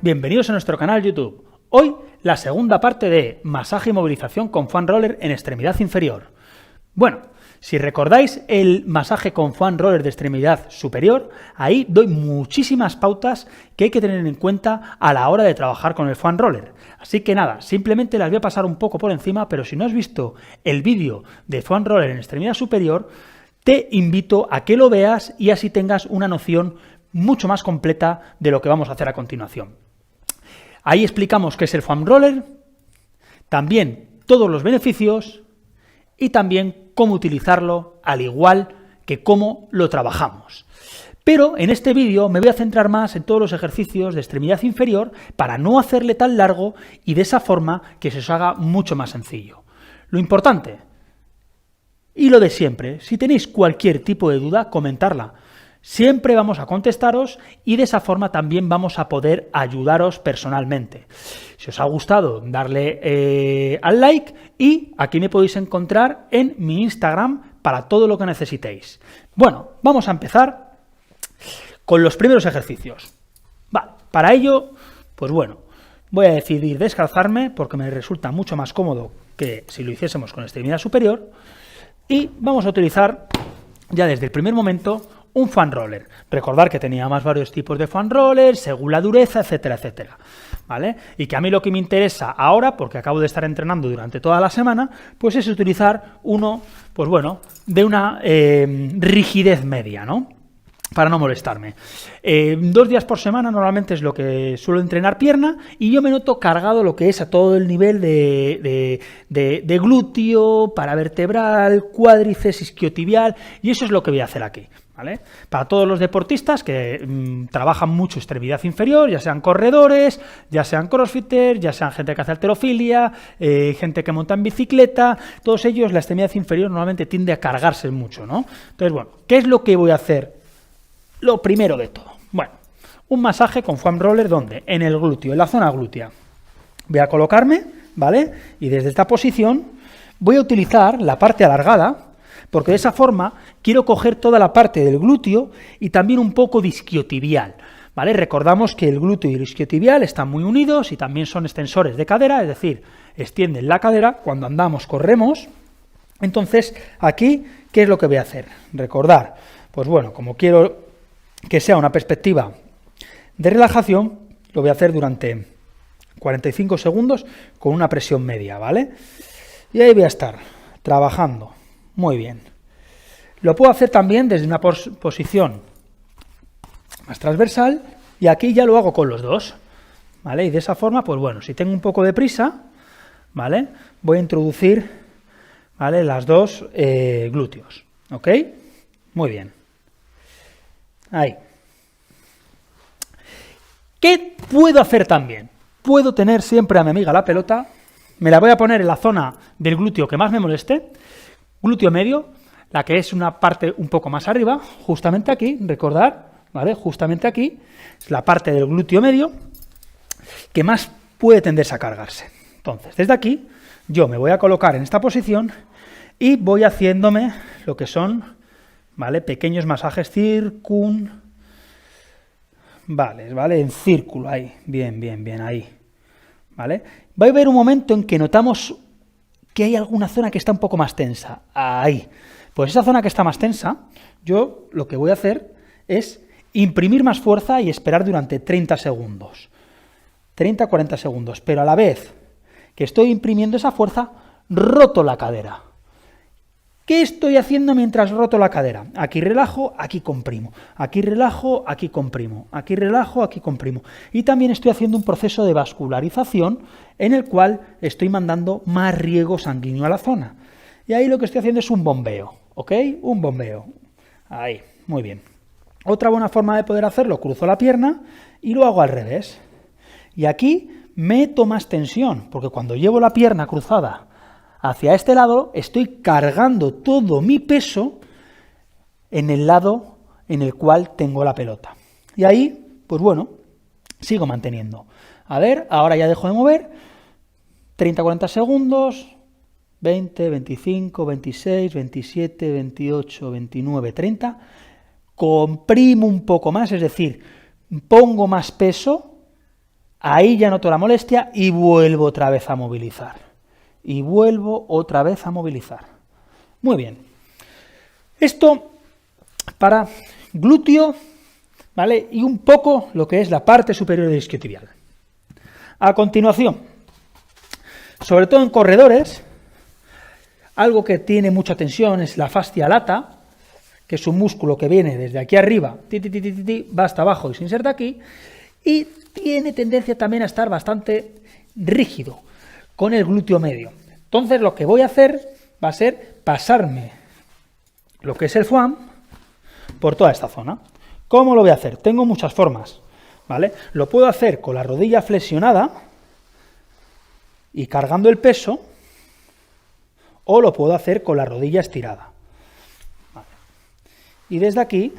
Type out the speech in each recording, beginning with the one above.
Bienvenidos a nuestro canal YouTube. Hoy la segunda parte de masaje y movilización con foam roller en extremidad inferior. Bueno, si recordáis el masaje con foam roller de extremidad superior, ahí doy muchísimas pautas que hay que tener en cuenta a la hora de trabajar con el foam roller. Así que nada, simplemente las voy a pasar un poco por encima, pero si no has visto el vídeo de foam roller en extremidad superior, te invito a que lo veas y así tengas una noción mucho más completa de lo que vamos a hacer a continuación. Ahí explicamos qué es el foam roller, también todos los beneficios y también cómo utilizarlo, al igual que cómo lo trabajamos. Pero en este vídeo me voy a centrar más en todos los ejercicios de extremidad inferior para no hacerle tan largo y de esa forma que se os haga mucho más sencillo. Lo importante y lo de siempre, si tenéis cualquier tipo de duda, comentarla. Siempre vamos a contestaros y de esa forma también vamos a poder ayudaros personalmente. Si os ha gustado, darle al like y aquí me podéis encontrar en mi Instagram para todo lo que necesitéis. Bueno, vamos a empezar con los primeros ejercicios. Vale, para ello, pues bueno, voy a decidir descalzarme porque me resulta mucho más cómodo que si lo hiciésemos con extremidad superior y vamos a utilizar ya desde el primer momento un foam roller. Recordar que tenía varios tipos de foam roller, según la dureza, etcétera, etcétera. ¿Vale? Y que a mí lo que me interesa ahora, porque acabo de estar entrenando durante toda la semana, pues es utilizar uno, pues bueno, de una rigidez media, ¿no? Para no molestarme. 2 días por semana normalmente es lo que suelo entrenar pierna y yo me noto cargado lo que es a todo el nivel de glúteo, paravertebral, cuádriceps, isquiotibial y eso es lo que voy a hacer aquí. ¿Vale? Para todos los deportistas que trabajan mucho extremidad inferior, ya sean corredores, ya sean crossfitters, ya sean gente que hace halterofilia, gente que monta en bicicleta, todos ellos la extremidad inferior normalmente tiende a cargarse mucho, ¿no? Entonces, bueno, ¿qué es lo que voy a hacer? Lo primero de todo, bueno, un masaje con foam roller, ¿dónde? En el glúteo, en la zona glútea. Voy a colocarme, ¿vale? Y desde esta posición voy a utilizar la parte alargada, porque de esa forma quiero coger toda la parte del glúteo y también un poco de isquiotibial, ¿vale? Recordamos que el glúteo y el isquiotibial están muy unidos y también son extensores de cadera, es decir, extienden la cadera cuando andamos, corremos. Entonces, aquí, ¿qué es lo que voy a hacer? Recordar, pues bueno, como quiero que sea una perspectiva de relajación, lo voy a hacer durante 45 segundos con una presión media, ¿vale? Y ahí voy a estar trabajando. Muy bien. Lo puedo hacer también desde una posición más transversal y aquí ya lo hago con los dos, ¿vale? Y de esa forma, pues bueno, si tengo un poco de prisa, ¿vale? Voy a introducir, ¿vale? Las dos glúteos, ¿ok? Muy bien. Ahí. ¿Qué puedo hacer también? Puedo tener siempre a mi amiga la pelota, me la voy a poner en la zona del glúteo que más me moleste, glúteo medio, la que es una parte un poco más arriba, justamente aquí, recordar, ¿vale? Justamente aquí, es la parte del glúteo medio que más puede tenderse a cargarse. Entonces, desde aquí, yo me voy a colocar en esta posición y voy haciéndome lo que son, ¿vale? Pequeños masajes ¿vale? En círculo, ahí, bien, ahí, ¿vale? Va a haber un momento en que notamos que hay alguna zona que está un poco más tensa, ahí. Pues esa zona que está más tensa, yo lo que voy a hacer es imprimir más fuerza y esperar durante 30 segundos. 30-40 segundos, pero a la vez que estoy imprimiendo esa fuerza, roto la cadera. ¿Qué estoy haciendo mientras roto la cadera? Aquí relajo, aquí comprimo. Aquí relajo, aquí comprimo. Aquí relajo, aquí comprimo. Y también estoy haciendo un proceso de vascularización en el cual estoy mandando más riego sanguíneo a la zona. Y ahí lo que estoy haciendo es un bombeo, ¿ok? Un bombeo. Ahí, muy bien. Otra buena forma de poder hacerlo, cruzo la pierna y lo hago al revés. Y aquí meto más tensión, porque cuando llevo la pierna cruzada hacia este lado, estoy cargando todo mi peso en el lado en el cual tengo la pelota. Y ahí, pues bueno, sigo manteniendo. A ver, ahora ya dejo de mover, 30-40 segundos, 20, 25, 26, 27, 28, 29, 30, comprimo un poco más, es decir, pongo más peso Ahí ya noto la molestia y vuelvo otra vez a movilizar. Y vuelvo otra vez a movilizar. Muy bien. Esto para glúteo, ¿vale? Y un poco lo que es la parte superior del isquiotibial. A continuación, sobre todo en corredores, algo que tiene mucha tensión es la fascia lata, que es un músculo que viene desde aquí arriba, va hasta abajo y se inserta aquí, y tiene tendencia también a estar bastante rígido con el glúteo medio. Entonces lo que voy a hacer va a ser pasarme lo que es el foam por toda esta zona. ¿Cómo lo voy a hacer? Tengo muchas formas, ¿vale? Lo puedo hacer con la rodilla flexionada y cargando el peso, o lo puedo hacer con la rodilla estirada. Vale. Y desde aquí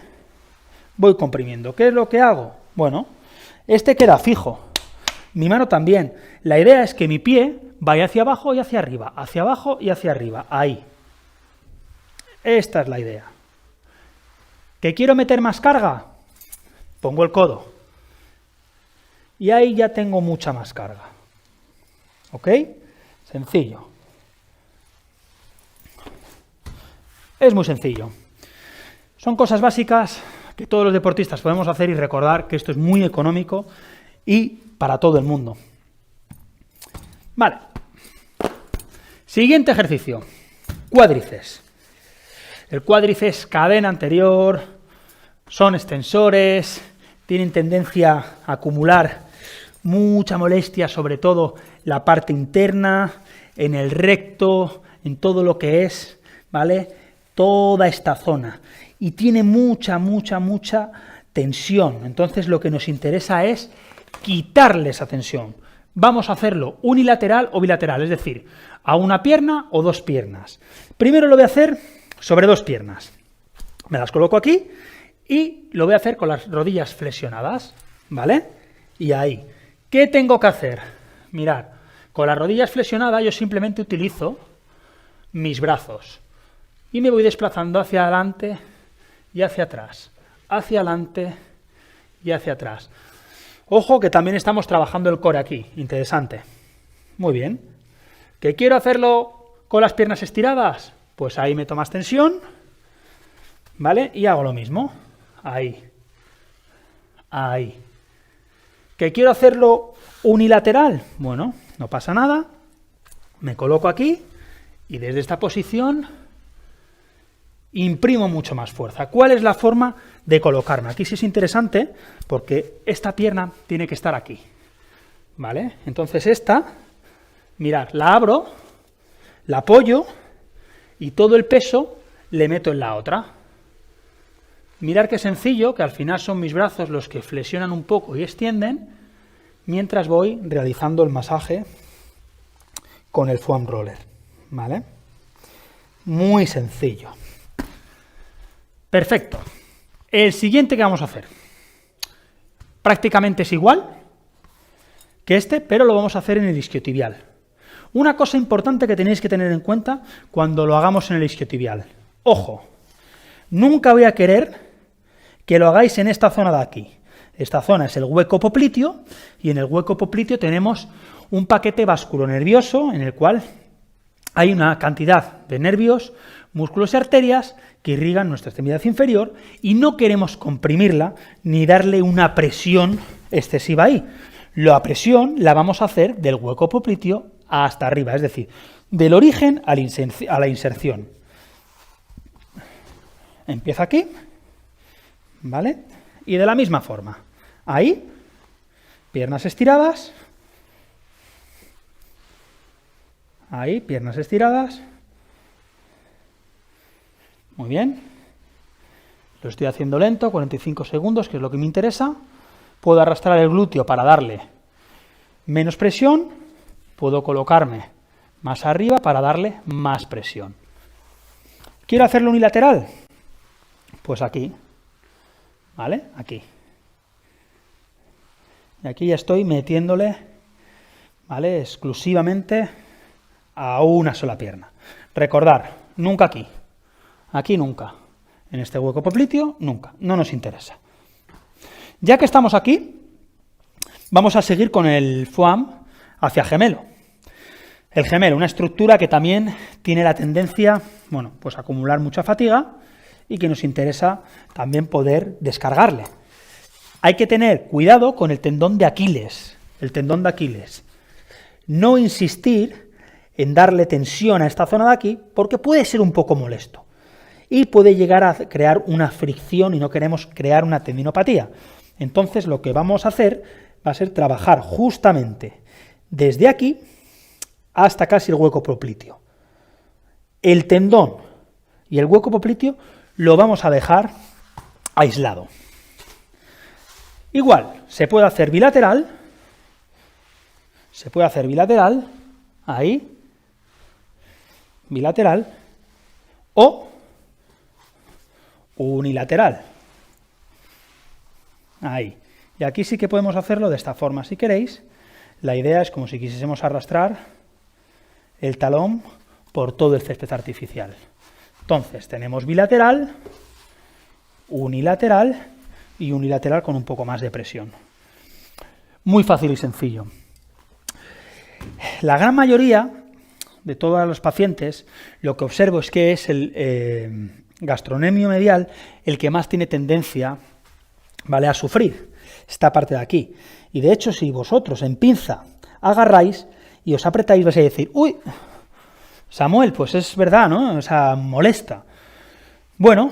voy comprimiendo. ¿Qué es lo que hago? Bueno, este queda fijo, mi mano también. La idea es que mi pie vaya hacia abajo y hacia arriba, hacia abajo y hacia arriba, ahí. Esta es la idea. ¿Que quiero meter más carga? Pongo el codo. Y ahí ya tengo mucha más carga. ¿Ok? Sencillo. Es muy sencillo. Son cosas básicas que todos los deportistas podemos hacer y recordar que esto es muy económico y para todo el mundo. Vale. Siguiente ejercicio. Cuádriceps. El cuádriceps, cadena anterior, son extensores, tienen tendencia a acumular mucha molestia, sobre todo la parte interna, en el recto, en todo lo que es, ¿vale? Toda esta zona. Y tiene mucha tensión. Entonces lo que nos interesa es quitarle esa tensión. Vamos a hacerlo unilateral o bilateral, es decir, a una pierna o dos piernas. Primero lo voy a hacer sobre dos piernas. Me las coloco aquí y lo voy a hacer con las rodillas flexionadas, ¿vale? Y ahí. ¿Qué tengo que hacer? Mirad, con las rodillas flexionadas yo simplemente utilizo mis brazos y me voy desplazando hacia adelante y hacia atrás, hacia adelante y hacia atrás. Ojo que también estamos trabajando el core aquí, interesante. Muy bien. ¿Que quiero hacerlo con las piernas estiradas? Pues ahí meto más tensión, ¿vale? Y hago lo mismo. Ahí. Ahí. ¿Que quiero hacerlo unilateral? Bueno, no pasa nada. Me coloco aquí y desde esta posición imprimo mucho más fuerza. ¿Cuál es la forma de colocarme? Aquí sí es interesante porque esta pierna tiene que estar aquí, ¿vale? Entonces esta, mirad, la abro, la apoyo y todo el peso le meto en la otra. Mirad qué sencillo, que al final son mis brazos los que flexionan un poco y extienden, mientras voy realizando el masaje con el foam roller, ¿vale? Muy sencillo. Perfecto. El siguiente que vamos a hacer, prácticamente es igual que este, pero lo vamos a hacer en el isquiotibial. Una cosa importante que tenéis que tener en cuenta cuando lo hagamos en el isquiotibial. Ojo, nunca voy a querer que lo hagáis en esta zona de aquí. Esta zona es el hueco popliteo y en el hueco popliteo tenemos un paquete vasculonervioso en el cual hay una cantidad de nervios, músculos y arterias que irrigan nuestra extremidad inferior y no queremos comprimirla ni darle una presión excesiva ahí. La presión la vamos a hacer del hueco popliteo hasta arriba, es decir, del origen a la inserción. Empieza aquí, ¿vale? Y de la misma forma, ahí, piernas estiradas, ahí, piernas estiradas. Muy bien. Lo estoy haciendo lento, 45 segundos, que es lo que me interesa. Puedo arrastrar el glúteo para darle menos presión. Puedo colocarme más arriba para darle más presión. ¿Quiero hacerlo unilateral? Pues aquí. ¿Vale? Aquí. Y aquí ya estoy metiéndole, ¿vale? Exclusivamente a una sola pierna. Recordar, nunca aquí. Aquí nunca. En este hueco popliteo, nunca. No nos interesa. Ya que estamos aquí, Vamos a seguir con el foam hacia gemelo. El gemelo, una estructura que también tiene la tendencia, bueno, pues a acumular mucha fatiga y que nos interesa también poder descargarle. Hay que tener cuidado con el tendón de Aquiles, No insistir en darle tensión a esta zona de aquí, porque puede ser un poco molesto y puede llegar a crear una fricción y no queremos crear una tendinopatía. Entonces lo que vamos a hacer va a ser trabajar justamente desde aquí hasta casi el hueco popliteo. El tendón y el hueco popliteo lo vamos a dejar aislado. Igual, se puede hacer bilateral, ahí, bilateral, o unilateral, ahí. Y aquí sí que podemos hacerlo de esta forma, si queréis. La idea es como si quisiésemos arrastrar el talón por todo el césped artificial. Entonces, tenemos bilateral, unilateral y unilateral con un poco más de presión. Muy fácil y sencillo. La gran mayoría de todos los pacientes, lo que observo es que es el gastrocnemio medial el que más tiene tendencia, ¿vale?, a sufrir esta parte de aquí. Y de hecho, si vosotros en pinza agarráis y os apretáis, vais a decir, uy, Samuel, pues es verdad, ¿no? O sea, molesta. Bueno,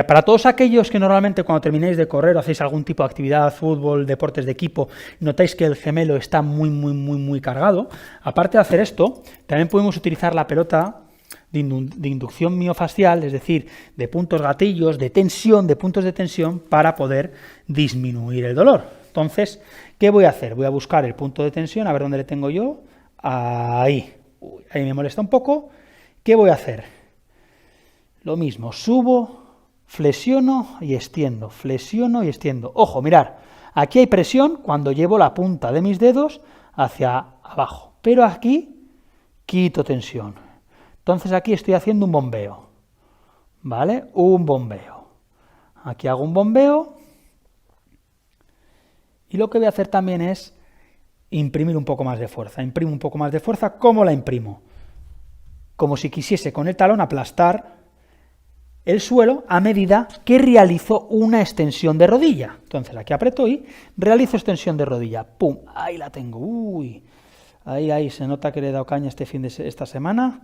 para todos aquellos que normalmente cuando terminéis de correr o hacéis algún tipo de actividad, fútbol, deportes de equipo, notáis que el gemelo está muy cargado, aparte de hacer esto, también podemos utilizar la pelota de inducción miofascial, es decir, de puntos gatillos, de tensión, de puntos de tensión, para poder disminuir el dolor. Entonces, ¿qué voy a hacer? Voy a buscar el punto de tensión, a ver dónde le tengo yo. Ahí. Uy, ahí me molesta un poco. ¿Qué voy a hacer? Lo mismo, subo, flexiono y extiendo, Ojo, mirad, aquí hay presión cuando llevo la punta de mis dedos hacia abajo, pero aquí quito tensión. Entonces aquí estoy haciendo un bombeo, ¿vale? Un bombeo. Aquí hago un bombeo y lo que voy a hacer también es imprimir un poco más de fuerza. Imprimo un poco más de fuerza. ¿Cómo la imprimo? Como si quisiese con el talón aplastar el suelo a medida que realizo una extensión de rodilla. Entonces aquí aprieto y realizo extensión de rodilla. ¡Pum! Ahí la tengo. Uy. Ahí se nota que le he dado caña esta semana.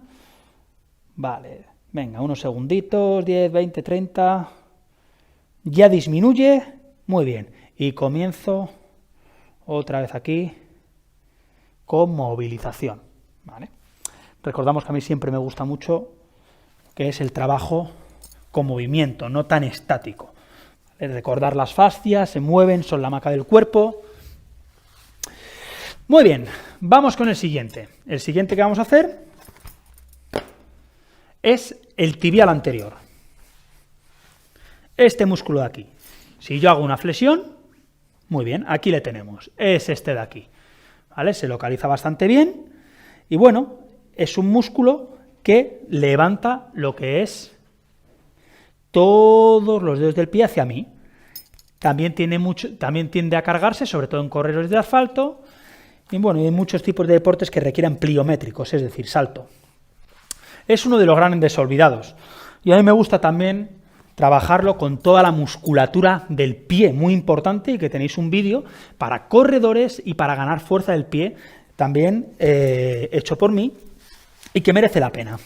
Vale. Venga, unos segunditos, 10, 20, 30. Ya disminuye. Muy bien. Y comienzo otra vez aquí con movilización. ¿Vale? Recordamos que a mí siempre me gusta mucho que es el trabajo con movimiento, no tan estático. ¿Vale? Recordar las fascias, se mueven, son la maca del cuerpo. Muy bien, vamos con el siguiente. El siguiente que vamos a hacer es el tibial anterior. Este músculo de aquí. Si yo hago una flexión, muy bien, aquí le tenemos. Es este de aquí. ¿Vale? Se localiza bastante bien y bueno, es un músculo que levanta lo que es todos los dedos del pie hacia mí. También tiende a cargarse, sobre todo en corredores de asfalto, y bueno, hay muchos tipos de deportes que requieran pliométricos, es decir, salto. Es uno de los grandes olvidados, y a mí me gusta también trabajarlo con toda la musculatura del pie, muy importante, y que tenéis un vídeo para corredores y para ganar fuerza del pie, también hecho por mí, y que merece la pena.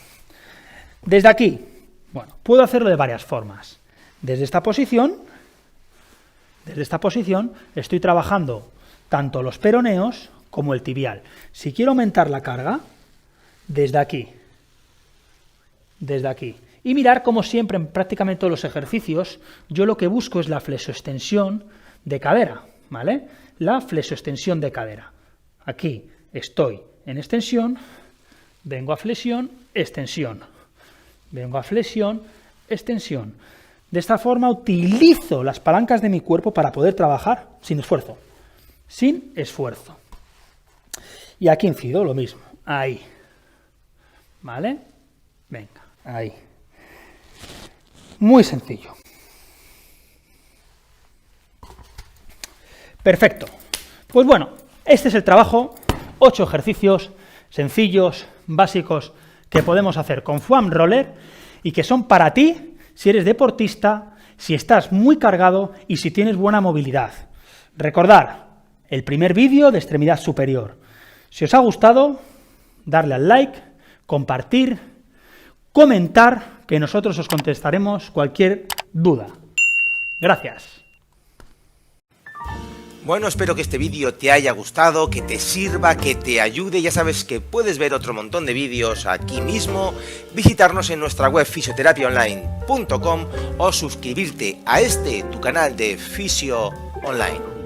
Desde aquí, bueno, puedo hacerlo de varias formas. Desde esta posición estoy trabajando tanto los peroneos como el tibial. Si quiero aumentar la carga, desde aquí. Y mirar, como siempre, en prácticamente todos los ejercicios, yo lo que busco es la flexoextensión de cadera, ¿vale? La flexoextensión de cadera. Aquí estoy en extensión, vengo a flexión, extensión. Vengo a flexión, extensión. De esta forma utilizo las palancas de mi cuerpo para poder trabajar sin esfuerzo. Sin esfuerzo. Y aquí incido lo mismo. Ahí. ¿Vale? Venga, ahí. Muy sencillo. Perfecto. Pues bueno, este es el trabajo, 8 ejercicios sencillos, básicos, que podemos hacer con foam roller y que son para ti si eres deportista, si estás muy cargado y si tienes buena movilidad. Recordad, el primer vídeo de extremidad superior. Si os ha gustado, darle al like, compartir, comentar, que nosotros os contestaremos cualquier duda. Gracias. Bueno, espero que este vídeo te haya gustado, que te sirva, que te ayude. Ya sabes que puedes ver otro montón de vídeos aquí mismo, visitarnos en nuestra web fisioterapiaonline.com o suscribirte a tu canal de Fisio Online.